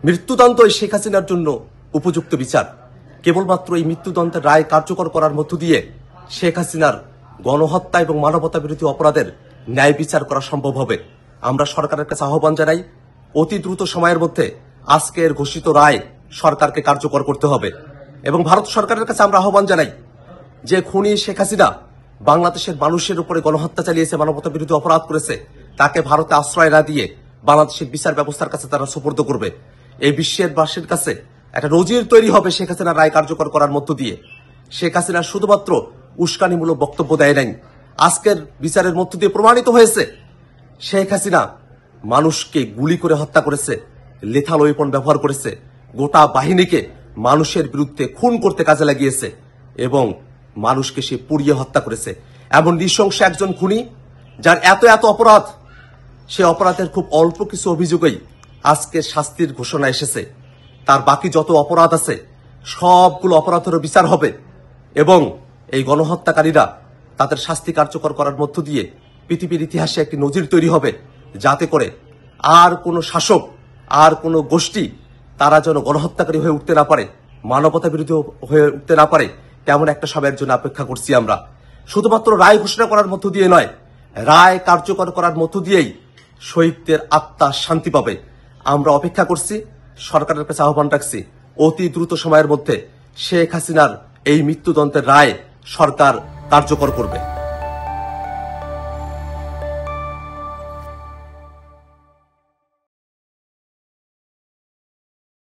মৃত্যুদণ্ডই শেখ হাসিনার জন্য উপযুক্ত বিচার। কেবলমাত্র এই মৃত্যুদণ্ডের রায় কার্যকর করার মধ্য দিয়ে শেখ হাসিনার গণহত্যা এবং মানবতা বিরোধী অপরাধের ন্যায় বিচার করা সম্ভব হবে। আমরা সরকারের কাছে আহ্বান জানাই, অতি দ্রুত সময়ের মধ্যে আজকের ঘোষিত রায় সরকারকে কার্যকর করতে হবে। এবং ভারত সরকারের কাছে আমরা আহ্বান জানাই যে খুনি শেখ হাসিনা বাংলাদেশের মানুষের উপরে গণহত্যা চালিয়েছে, মানবতা বিরোধী অপরাধ করেছে, তাকে ভারতে আশ্রয় না দিয়ে বাংলাদেশের বিচার ব্যবস্থার কাছে তারা সুপর্দ করবে। এই বিশ্বের বাসীর কাছে একটা নজির তৈরি হবে শেখ হাসিনার রায় কার্যকর করার মধ্য দিয়ে। শেখ হাসিনা শুধুমাত্র উস্কানিমূলক বক্তব্য দেয় নাই, আজকের বিচারের মধ্য দিয়ে প্রমাণিত হয়েছে শেখ হাসিনা মানুষকে গুলি করে হত্যা করেছে, লেথাল ওয়েপন ব্যবহার করেছে, গোটা বাহিনীকে মানুষের বিরুদ্ধে খুন করতে কাজে লাগিয়েছে এবং মানুষকে সে পুড়িয়ে হত্যা করেছে। এমন নৃশংস একজন খুনি যার এত এত অপরাধ, সে অপরাধের খুব অল্প কিছু অভিযোগেই আজকে শাস্তির ঘোষণা এসেছে। তার বাকি যত অপরাধ আছে সবগুলো অপরাধেরও বিচার হবে এবং এই গণহত্যাকারীরা তাদের শাস্তি কার্যকর করার মধ্য দিয়ে পৃথিবীর ইতিহাসে একটি নজির তৈরি হবে, যাতে করে আর কোনো শাসক, আর কোনো গোষ্ঠী তারা যেন গণহত্যাকারী হয়ে উঠতে না পারে, মানবতা বিরোধী হয়ে উঠতে না পারে। তেমন একটা সময়ের জন্য অপেক্ষা করছি আমরা। শুধুমাত্র রায় ঘোষণা করার মধ্য দিয়ে নয়, রায় কার্যকর করার মধ্য দিয়েই শহীদদের আত্মা শান্তি পাবে। আমরা অপেক্ষা করছি, সরকারের কাছে আহ্বান রাখছি, অতি দ্রুত সময়ের মধ্যে শেখ হাসিনার এই মৃত্যুদণ্ডের রায় সরকার কার্যকর করবে।